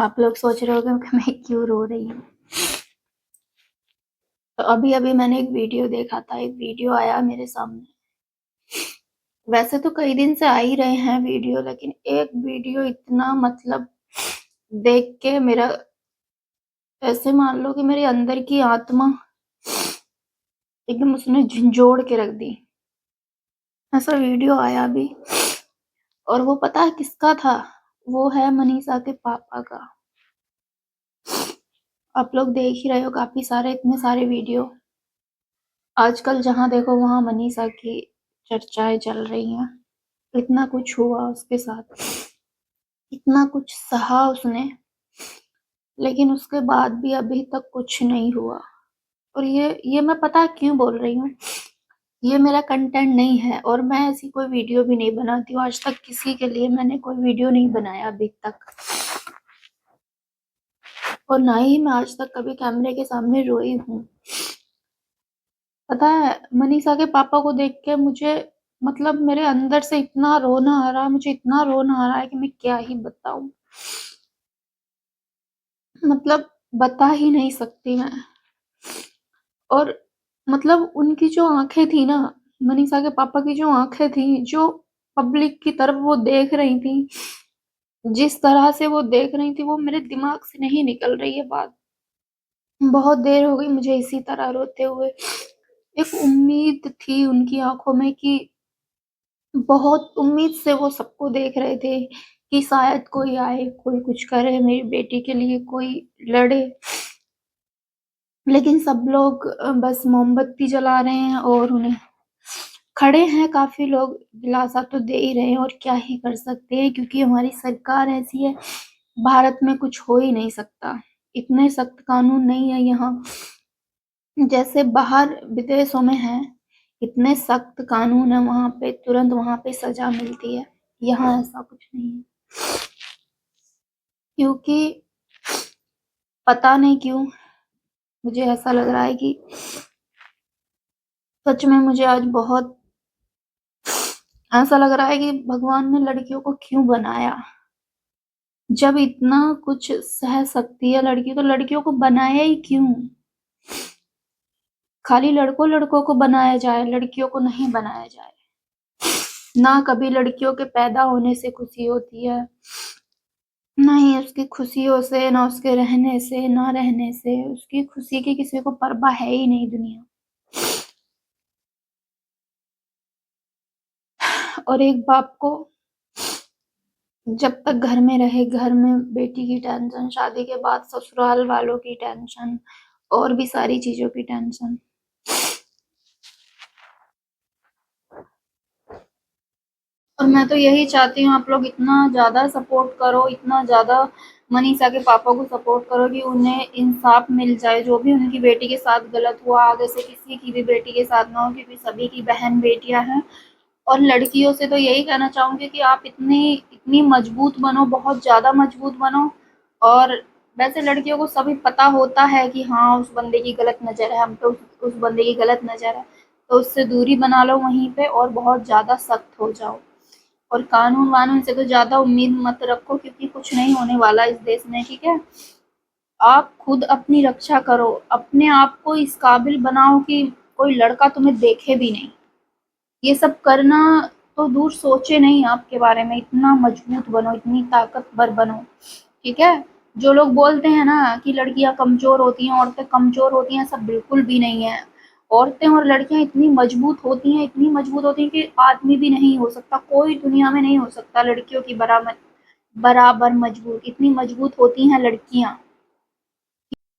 आप लोग सोच रहे होंगे कि मैं क्यों रो रही हूँ। तो अभी-अभी मैंने एक वीडियो देखा था, एक वीडियो आया मेरे सामने। वैसे तो कई दिन से आ ही रहे हैं वीडियो, लेकिन एक वीडियो इतना मतलब देख के मेरा ऐसे मान लो कि मेरे अंदर की आत्मा एकदम उसने झंझोड़ के रख दी। ऐसा वीडियो आया अभी, और वो पता है किसका था? वो है मनीषा के पापा का। आप लोग देख ही रहे हो काफ़ी सारे इतने सारे वीडियो। आजकल जहाँ देखो वहाँ मनीषा की चर्चाएँ चल रही हैं। इतना कुछ हुआ उसके साथ, इतना कुछ सहा उसने, लेकिन उसके बाद भी अभी तक कुछ नहीं हुआ। और ये मैं पता है क्यों बोल रही हूँ? ये मेरा कंटेंट नहीं है और मैं ऐसी कोई वीडियो भी नहीं बनाती हूँ। आज तक किसी के लिए मैंने कोई वीडियो नहीं बनाया अभी तक। और ना ही मैं आज तक कभी कैमरे के सामने रोई हूँ। पता है, मनीषा के पापा को देख के मुझे मतलब मेरे अंदर से इतना रोना आ रहा है, मुझे इतना रोना आ रहा है कि मैं क्या ही बताऊँ। मतलब बता ही नहीं सकती मैं। और मतलब उनकी जो आँखें थी ना, मनीषा के पापा की जो आँखें थी, जो पब्लिक की तरफ वो देख रही थी, जिस तरह से वो देख रही थी, वो मेरे दिमाग से नहीं निकल रही है बात। बहुत देर हो गई मुझे इसी तरह रोते हुए। एक उम्मीद थी उनकी आँखों में कि बहुत उम्मीद से वो सबको देख रहे थे कि शायद कोई आए, कोई कुछ करे, मेरी बेटी के लिए कोई लड़े। लेकिन सब लोग बस मोमबत्ती जला रहे हैं और उन्हें खड़े हैं काफ़ी लोग, दिलासा तो दे ही रहे हैं और क्या ही कर सकते हैं क्योंकि हमारी सरकार ऐसी है, भारत में कुछ हो ही नहीं सकता। इतने सख्त कानून नहीं है यहाँ, जैसे बाहर विदेशों में हैं, इतने सख्त कानून है वहाँ पे, तुरंत वहाँ पे सज़ा मिलती है। यहाँ ऐसा कुछ नहीं है। क्योंकि पता नहीं क्यों मुझे ऐसा लग रहा है कि सच में मुझे आज बहुत ऐसा लग रहा है कि भगवान ने लड़कियों को क्यों बनाया? जब इतना कुछ सह सकती है लड़की तो लड़कियों को बनाया ही क्यों? खाली लड़कों-लड़कों को बनाया जाए, लड़कियों को नहीं बनाया जाए। ना कभी लड़कियों के पैदा होने से खुशी होती है, ना ही उसकी खुशियों से, ना उसके रहने से, ना रहने से। उसकी खुशी की किसी को परवाह है ही नहीं दुनिया। और एक बाप को जब तक घर में रहे, घर में बेटी की टेंशन, शादी के बाद ससुराल वालों की टेंशन और भी सारी चीज़ों की टेंशन। और मैं तो यही चाहती हूँ आप लोग इतना ज़्यादा सपोर्ट करो, इतना ज़्यादा मनीषा के पापा को सपोर्ट करो कि उन्हें इंसाफ मिल जाए। जो भी उनकी बेटी के साथ गलत हुआ, आगे से किसी की भी बेटी के साथ ना हो, क्योंकि सभी की बहन बेटियां हैं। और लड़कियों से तो यही कहना चाहूँगी कि आप इतनी इतनी मजबूत बनो, बहुत ज़्यादा मजबूत बनो। और वैसे लड़कियों को सभी पता होता है कि हाँ उस बंदे की गलत नज़र है, हम पे उस बंदे की गलत नज़र है, तो उससे दूरी बना लो वहीं पे और बहुत ज़्यादा सख्त हो जाओ। और कानून-वानून से तो ज़्यादा उम्मीद मत रखो क्योंकि कुछ नहीं होने वाला इस देश में, ठीक है? आप खुद अपनी रक्षा करो, अपने आप को इस काबिल बनाओ कि कोई लड़का तुम्हें देखे भी नहीं। ये सब करना तो दूर सोचे नहीं आपके बारे में, इतना मजबूत बनो, इतनी ताकतवर बनो, ठीक है? जो लोग बोलते हैं ना कि लड़कियाँ कमज़ोर होती हैं, औरतें कमज़ोर होती हैं, ऐसा बिल्कुल भी नहीं है। औरतें और लड़कियाँ इतनी मजबूत होती हैं, इतनी मजबूत होती हैं कि आदमी भी नहीं हो सकता, कोई दुनिया में नहीं हो सकता लड़कियों की बराबर मजबूत, इतनी मजबूत होती हैं लड़कियाँ।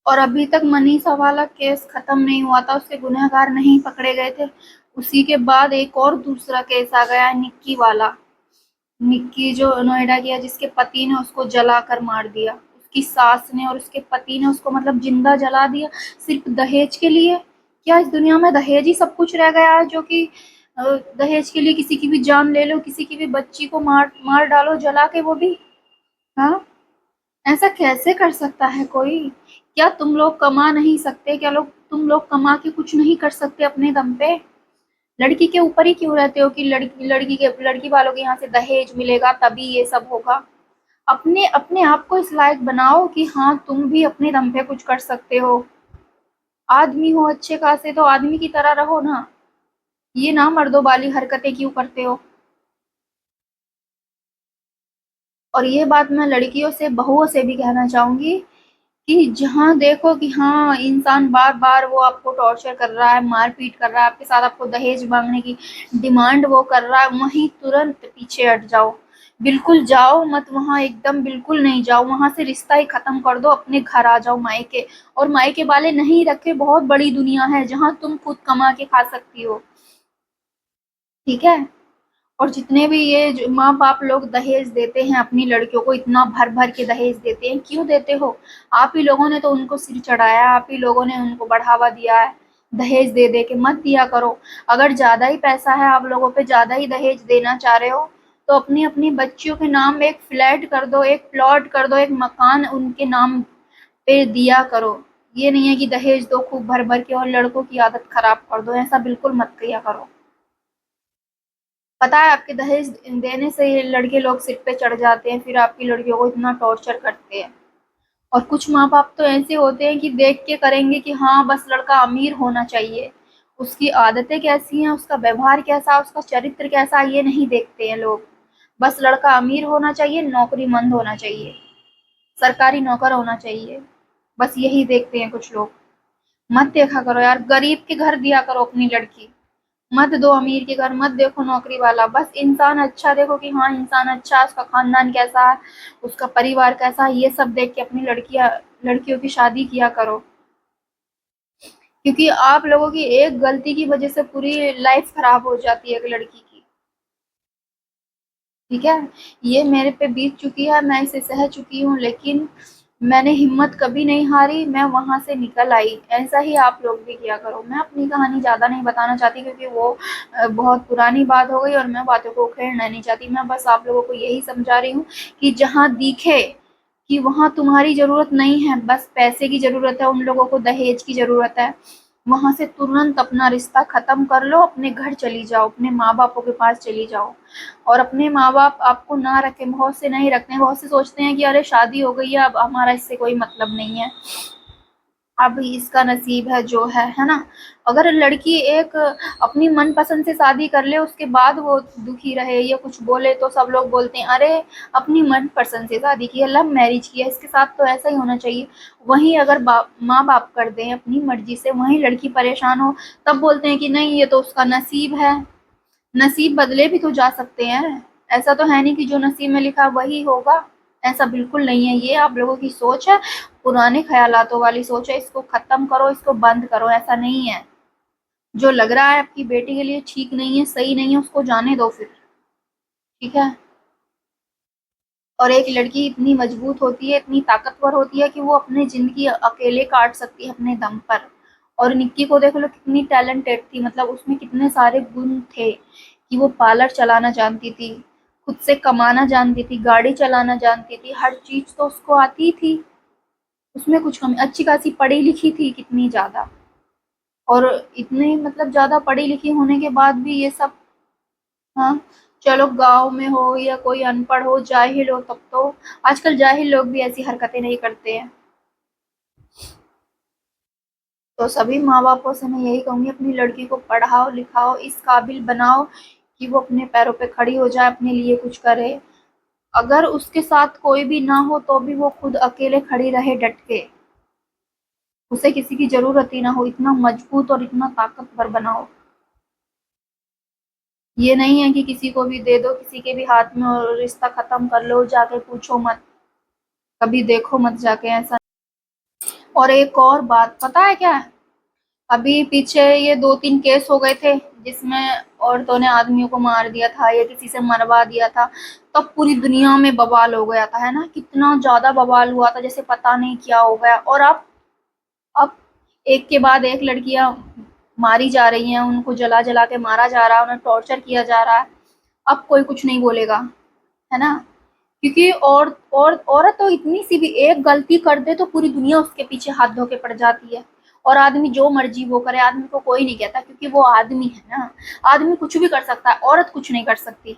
और अभी तक मनीषा वाला केस खत्म नहीं हुआ था, उसके गुनहगार नहीं पकड़े गए थे। उसी के बाद एक और दूसरा केस आ गया निक्की वाला। निक्की जो नोएडा की है, जिसके पति ने उसको जलाकर मार दिया। उसकी सास ने और उसके पति ने उसको मतलब जिंदा जला दिया, सिर्फ दहेज के लिए। क्या इस दुनिया में दहेज ही सब कुछ रह गया है, जो कि दहेज के लिए किसी की भी जान ले लो, किसी की भी बच्ची को मार मार डालो जला के, वो भी। हाँ, ऐसा कैसे कर सकता है कोई? क्या तुम लोग कमा नहीं सकते? क्या तुम लोग कमा के कुछ नहीं कर सकते अपने दम पे? लड़की के ऊपर ही क्यों रहते हो कि लड़की वालों के यहाँ से दहेज मिलेगा तभी ये सब होगा? अपने अपने आप को इस लायक बनाओ कि हाँ तुम भी अपने दम पे कुछ कर सकते हो। आदमी हो अच्छे खासे तो आदमी की तरह रहो ना, ये ना मर्दों वाली हरकतें क्यों करते हो। और ये बात मैं लड़कियों से बहुओं से भी कहना चाहूंगी कि जहाँ देखो कि हाँ इंसान बार बार वो आपको टॉर्चर कर रहा है, मारपीट कर रहा है आपके साथ, आपको दहेज मांगने की डिमांड वो कर रहा है, वहीं तुरंत पीछे हट जाओ। बिल्कुल जाओ मत वहां, एकदम बिल्कुल नहीं जाओ वहां से, रिश्ता ही खत्म कर दो, अपने घर आ जाओ मायके। और मायके वाले नहीं रखे, बहुत बड़ी दुनिया है जहाँ तुम खुद कमा के खा सकती हो। ठीक है। और जितने भी ये जो माँ बाप लोग दहेज देते हैं अपनी लड़कियों को, इतना भर भर के दहेज देते हैं, क्यों देते हो। आप ही लोगों ने तो उनको सिर चढ़ाया, आप ही लोगों ने उनको बढ़ावा दिया है। दहेज दे दे के मत दिया करो। अगर ज्यादा ही पैसा है, आप लोगों पे ज्यादा ही दहेज देना चाह रहे हो, तो अपनी अपनी बच्चियों के नाम एक फ्लैट कर दो, एक प्लॉट कर दो, एक मकान उनके नाम पे दिया करो। ये नहीं है कि दहेज दो खूब भर भर के और लड़कों की आदत खराब कर दो, ऐसा बिल्कुल मत किया करो। पता है आपके दहेज देने से ये लड़के लोग सिर पे चढ़ जाते हैं, फिर आपकी लड़कियों को इतना टॉर्चर करते हैं। और कुछ माँ बाप तो ऐसे होते हैं कि देख के करेंगे कि हाँ बस लड़का अमीर होना चाहिए, उसकी आदतें कैसी हैं, उसका व्यवहार कैसा, उसका चरित्र कैसा, ये नहीं देखते हैं लोग। बस लड़का अमीर होना चाहिए, नौकरीमंद होना चाहिए, सरकारी नौकर होना चाहिए, बस यही देखते हैं कुछ लोग। मत देखा करो यार, गरीब के घर दिया करो अपनी लड़की, मत दो अमीर के घर, मत देखो नौकरी वाला। बस इंसान अच्छा देखो कि हाँ इंसान अच्छा है, उसका खानदान कैसा है, उसका परिवार कैसा है, ये सब देख के अपनी लड़कियों की शादी किया करो। क्योंकि आप लोगों की एक गलती की वजह से पूरी लाइफ खराब हो जाती है एक लड़की की। ठीक है। ये मेरे पे बीत चुकी है, मैं इसे सह चुकी हूँ, लेकिन मैंने हिम्मत कभी नहीं हारी, मैं वहां से निकल आई। ऐसा ही आप लोग भी किया करो। मैं अपनी कहानी ज्यादा नहीं बताना चाहती क्योंकि वो बहुत पुरानी बात हो गई और मैं बातों को उखेड़ना नहीं चाहती। मैं बस आप लोगों को यही समझा रही हूँ कि जहाँ दिखे कि वहां तुम्हारी जरूरत नहीं है, बस पैसे की जरूरत है, उन लोगों को दहेज की जरूरत है, वहां से तुरंत अपना रिश्ता खत्म कर लो, अपने घर चली जाओ, अपने माँ बापों के पास चली जाओ। और अपने माँ बाप आपको ना रखें, बहुत से नहीं रखते हैं, बहुत से सोचते हैं कि अरे शादी हो गई है अब हमारा इससे कोई मतलब नहीं है, अब इसका नसीब है जो है ना। अगर लड़की एक अपनी मनपसंद से शादी कर ले, उसके बाद वो दुखी रहे या कुछ बोले, तो सब लोग बोलते हैं अरे अपनी मनपसंद से शादी की है, लव मैरिज की है, इसके साथ तो ऐसा ही होना चाहिए। वहीं अगर माँ बाप कर दें अपनी मर्जी से, वहीं लड़की परेशान हो, तब बोलते हैं कि नहीं ये तो उसका नसीब है। नसीब बदले भी तो जा सकते हैं, ऐसा तो है नहीं कि जो नसीब में लिखा वही होगा। ऐसा बिल्कुल नहीं है, ये आप लोगों की सोच है, पुराने ख्यालातों वाली सोच है, इसको खत्म करो, इसको बंद करो। ऐसा नहीं है, जो लग रहा है आपकी बेटी के लिए ठीक नहीं है, सही नहीं है, उसको जाने दो फिर। ठीक है। और एक लड़की इतनी मजबूत होती है, इतनी ताकतवर होती है कि वो अपनी जिंदगी अकेले काट सकती है अपने दम पर। और निक्की को देख लो, कितनी टैलेंटेड थी, मतलब उसमें कितने सारे गुण थे कि वो पार्लर चलाना जानती थी, खुद से कमाना जानती थी, गाड़ी चलाना जानती थी, हर चीज तो उसको आती थी। उसमें कुछ कमी, अच्छी खासी पढ़ी लिखी थी कितनी ज्यादा। और इतने मतलब ज्यादा पढ़ी लिखी होने के बाद भी ये सब। हाँ। चलो गांव में हो या कोई अनपढ़ हो, जाहिल हो, तब तो आजकल जाहिल लोग भी ऐसी हरकतें नहीं करते हैं। तो सभी माँ बापों से मैं यही कहूंगी, अपनी लड़की को पढ़ाओ लिखाओ, इस काबिल बनाओ कि वो अपने पैरों पे खड़ी हो जाए, अपने लिए कुछ करे। अगर उसके साथ कोई भी ना हो तो भी वो खुद अकेले खड़ी रहे डट के, उसे किसी की जरूरत ही ना हो, इतना मजबूत और इतना ताकतवर बनाओ। ये नहीं है कि किसी को भी दे दो, किसी के भी हाथ में और रिश्ता खत्म कर लो, जाके पूछो मत, कभी देखो मत जाके, ऐसा। और एक और बात पता है क्या है? अभी पीछे ये 2-3 केस हो गए थे जिसमें औरतों ने आदमियों को मार दिया था या किसी से मरवा दिया था, तब पूरी दुनिया में बवाल हो गया था, है ना, कितना ज्यादा बवाल हुआ था, जैसे पता नहीं क्या हो गया। और अब एक के बाद एक लड़कियां मारी जा रही हैं, उनको जला जला के मारा जा रहा है, उन्हें टॉर्चर किया जा रहा है। अब कोई कुछ नहीं बोलेगा, है ना। क्योंकि और औरत तो इतनी सी भी एक गलती कर दे तो पूरी दुनिया उसके पीछे हाथ धो के पड़ जाती है। और आदमी जो मर्जी वो करे, आदमी को कोई नहीं कहता क्योंकि वो आदमी है ना। आदमी कुछ भी कर सकता है, औरत कुछ नहीं कर सकती।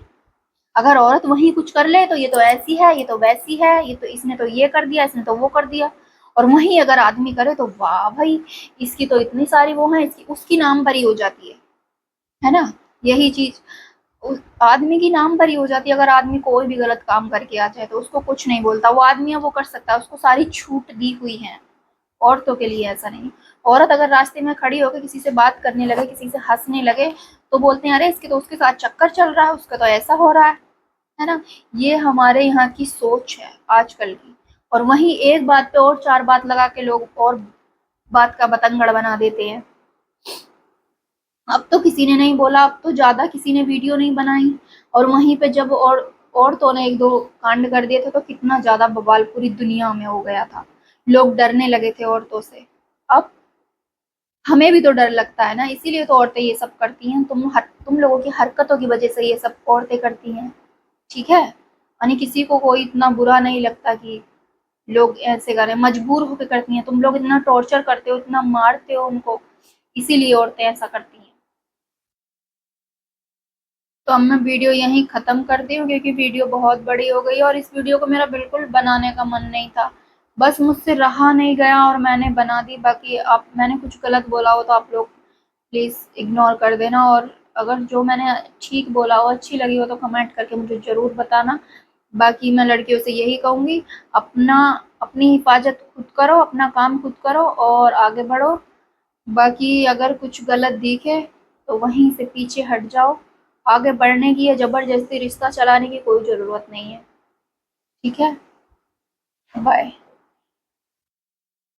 अगर औरत वही कुछ कर ले तो ये तो ऐसी है, ये तो वैसी है, ये तो इसने तो ये कर दिया, इसने तो वो कर दिया। और वही अगर आदमी करे तो वाह भाई, इसकी तो इतनी सारी वो है, इसकी उसकी नाम भरी हो जाती है ना। यही चीज उस आदमी की नाम भरी हो जाती है। अगर आदमी कोई भी गलत काम करके आ जाए तो उसको कुछ नहीं बोलता, वो आदमी है वो कर सकता है, उसको सारी छूट दी हुई है। औरतों के लिए ऐसा नहीं। औरत अगर रास्ते में खड़ी होकर किसी से बात करने लगे, किसी से हंसने लगे, तो बोलते हैं अरे इसके तो उसके साथ चक्कर चल रहा है, उसका तो ऐसा हो रहा है ना। ये हमारे यहाँ की सोच है आजकल की। और वहीं एक बात पे और चार बात लगा के लोग और बात का बतंगड़ बना देते हैं। अब तो किसी ने नहीं बोला, अब तो ज्यादा किसी ने वीडियो नहीं बनाई। और वहीं पे जब और औरतों ने एक दो कांड कर दिए थे तो कितना ज्यादा बवाल पूरी दुनिया में हो गया था। लोग डरने लगे थे औरतों से। अब हमें भी तो डर लगता है ना, इसीलिए तो औरतें ये सब करती हैं। तुम लोगों की हरकतों की वजह से ये सब औरतें करती हैं। ठीक है, यानी किसी को कोई इतना बुरा नहीं लगता कि लोग ऐसे करें, मजबूर होकर करती हैं। तुम लोग इतना टॉर्चर करते हो, इतना मारते हो उनको, इसीलिए औरतें ऐसा करती हैं। तो अब मैं वीडियो यहीं ख़त्म करती हूँ क्योंकि वीडियो बहुत बड़ी हो गई है और इस वीडियो को मेरा बिल्कुल बनाने का मन नहीं था। बस मुझसे रहा नहीं गया और मैंने बना दी। बाकी आप मैंने कुछ गलत बोला हो तो आप लोग प्लीज़ इग्नोर कर देना। और अगर जो मैंने ठीक बोला हो, अच्छी लगी हो तो कमेंट करके मुझे ज़रूर बताना। बाकी मैं लड़कियों से यही कहूँगी, अपना अपनी हिफाजत खुद करो, अपना काम खुद करो और आगे बढ़ो। बाकी अगर कुछ गलत दिखे तो वहीं से पीछे हट जाओ। आगे बढ़ने की या ज़बरदस्ती रिश्ता चलाने की कोई ज़रूरत नहीं है। ठीक है? बाय।